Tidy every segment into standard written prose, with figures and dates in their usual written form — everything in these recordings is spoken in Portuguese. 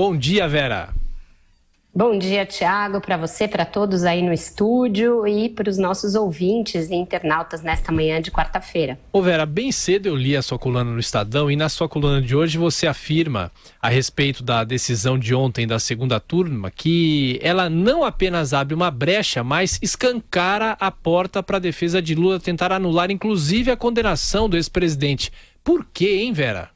Bom dia, Vera. Bom dia, Thiago, para você, para todos aí no estúdio e para os nossos ouvintes e internautas nesta manhã de quarta-feira. Ô Vera, bem cedo eu li a sua coluna no Estadão e na sua coluna de hoje você afirma a respeito da decisão de ontem da segunda turma que ela não apenas abre uma brecha, mas escancara a porta para a defesa de Lula tentar anular inclusive a condenação do ex-presidente. Por quê, hein, Vera?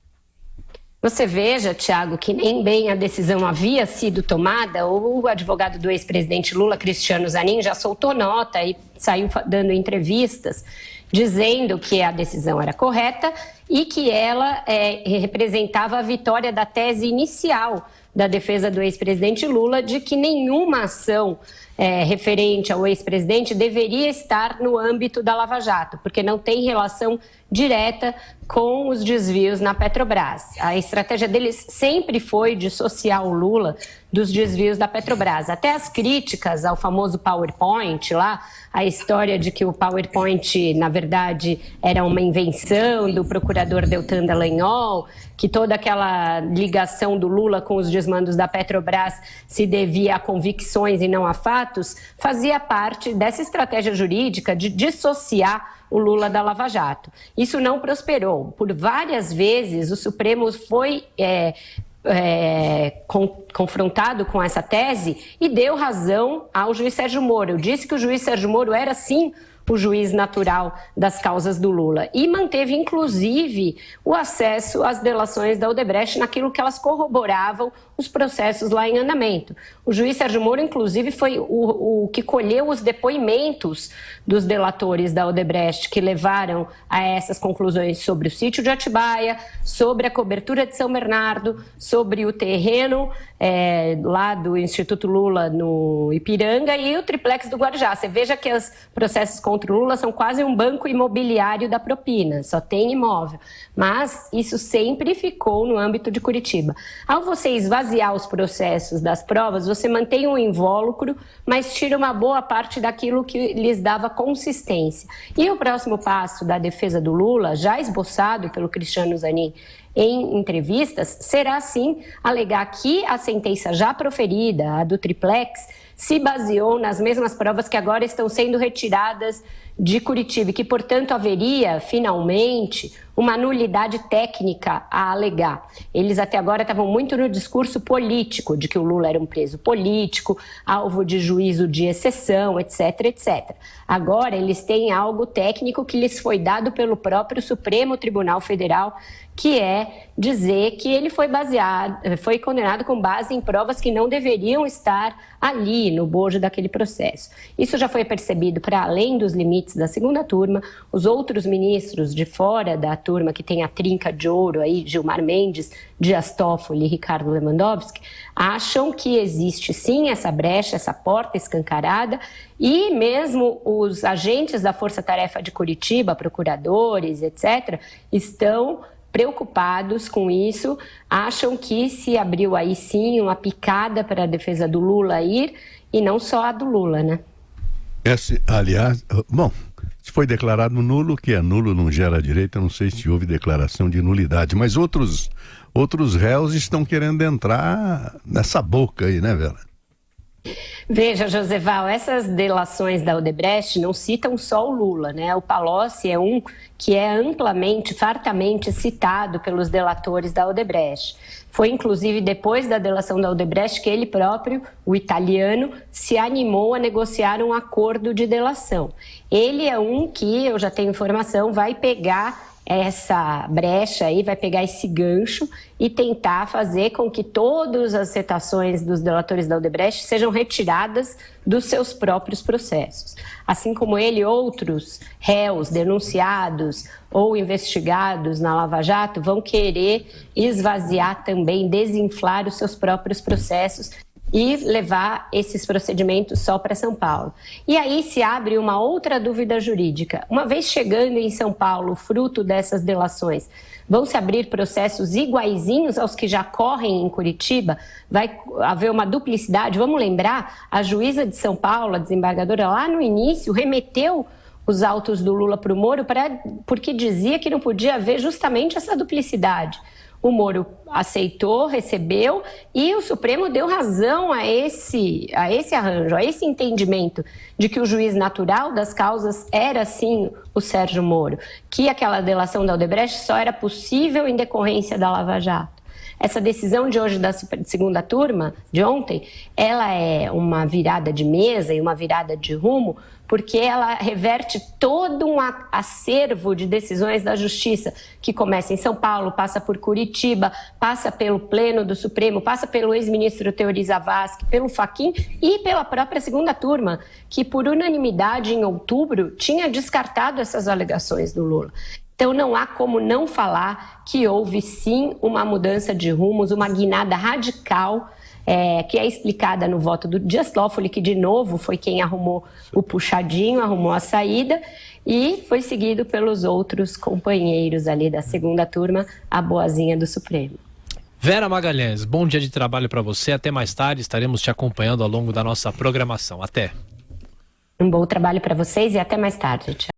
Você veja, Thiago, que nem bem a decisão havia sido tomada. O advogado do ex-presidente Lula, Cristiano Zanin, já soltou nota e saiu dando entrevistas dizendo que a decisão era correta e que ela representava a vitória da tese inicial da defesa do ex-presidente Lula de que nenhuma ação referente ao ex-presidente deveria estar no âmbito da Lava Jato, porque não tem relação direta com os desvios na Petrobras. A estratégia deles sempre foi dissociar o Lula dos desvios da Petrobras. Até as críticas ao famoso PowerPoint lá, a história de que o PowerPoint, na verdade, era uma invenção do procurador Deltan Dallagnol, que toda aquela ligação do Lula com os desmandos da Petrobras se devia a convicções e não a fatos, fazia parte dessa estratégia jurídica de dissociar o Lula da Lava Jato. Isso não prosperou. Por várias vezes o Supremo foi confrontado com essa tese e deu razão ao juiz Sérgio Moro. Eu disse que o juiz Sérgio Moro era, sim, o juiz natural das causas do Lula e manteve, inclusive, o acesso às delações da Odebrecht naquilo que elas corroboravam os processos lá em andamento. O juiz Sérgio Moro, inclusive, foi o que colheu os depoimentos dos delatores da Odebrecht que levaram a essas conclusões sobre o sítio de Atibaia, sobre a cobertura de São Bernardo, sobre o terreno lá do Instituto Lula no Ipiranga e o triplex do Guarujá. Você veja que os processos contra o Lula são quase um banco imobiliário da propina, só tem imóvel. Mas isso sempre ficou no âmbito de Curitiba. Ao você esvaziar os processos das provas, você mantém um invólucro, mas tira uma boa parte daquilo que lhes dava consistência. E o próximo passo da defesa do Lula, já esboçado pelo Cristiano Zanin em entrevistas, será sim alegar que a sentença já proferida, a do triplex, se baseou nas mesmas provas que agora estão sendo retiradas de Curitiba e que, portanto, haveria, finalmente, uma nulidade técnica a alegar. Eles até agora estavam muito no discurso político, de que o Lula era um preso político, alvo de juízo de exceção, etc, etc. Agora eles têm algo técnico que lhes foi dado pelo próprio Supremo Tribunal Federal, que é dizer que ele foi condenado com base em provas que não deveriam estar ali no bojo daquele processo. Isso já foi percebido para além dos limites da segunda turma. Os outros ministros de fora da turma, que tem a trinca de ouro aí, Gilmar Mendes, Dias Toffoli e Ricardo Lewandowski, acham que existe sim essa brecha, essa porta escancarada, e mesmo os agentes da Força Tarefa de Curitiba, procuradores, etc., estão preocupados com isso, acham que se abriu aí sim uma picada para a defesa do Lula ir, e não só a do Lula, né? Aliás, bom, se foi declarado nulo, que é nulo não gera direito, eu não sei se houve declaração de nulidade, mas outros réus estão querendo entrar nessa boca aí, né, Vera? Veja, Joseval, essas delações da Odebrecht não citam só o Lula, né? O Palocci é um que é amplamente, fartamente citado pelos delatores da Odebrecht. Foi, inclusive, depois da delação da Odebrecht que ele próprio, o italiano, se animou a negociar um acordo de delação. Ele é um que, eu já tenho informação, vai pegar essa brecha aí, vai pegar esse gancho e tentar fazer com que todas as citações dos delatores da Odebrecht sejam retiradas dos seus próprios processos. Assim como ele, outros réus denunciados ou investigados na Lava Jato vão querer esvaziar também, desinflar os seus próprios processos e levar esses procedimentos só para São Paulo. E aí se abre uma outra dúvida jurídica. Uma vez chegando em São Paulo, fruto dessas delações, vão se abrir processos iguaizinhos aos que já correm em Curitiba? Vai haver uma duplicidade? Vamos lembrar, a juíza de São Paulo, a desembargadora, lá no início, remeteu os autos do Lula para o Moro porque dizia que não podia haver justamente essa duplicidade. O Moro aceitou, recebeu, e o Supremo deu razão a esse arranjo, a esse entendimento de que o juiz natural das causas era, sim, o Sérgio Moro, que aquela delação da Odebrecht só era possível em decorrência da Lava Jato. Essa decisão de hoje da segunda turma, de ontem, ela é uma virada de mesa e uma virada de rumo, porque ela reverte todo um acervo de decisões da Justiça, que começa em São Paulo, passa por Curitiba, passa pelo Pleno do Supremo, passa pelo ex-ministro Teori Zavascki, pelo Fachin e pela própria segunda turma, que por unanimidade em outubro tinha descartado essas alegações do Lula. Então, não há como não falar que houve, sim, uma mudança de rumos, uma guinada radical, que é explicada no voto do Dias Toffoli, que, de novo, foi quem arrumou o puxadinho, arrumou a saída, e foi seguido pelos outros companheiros ali da segunda turma, a boazinha do Supremo. Vera Magalhães, bom dia de trabalho para você. Até mais tarde, estaremos te acompanhando ao longo da nossa programação. Até. Um bom trabalho para vocês e até mais tarde. Tchau.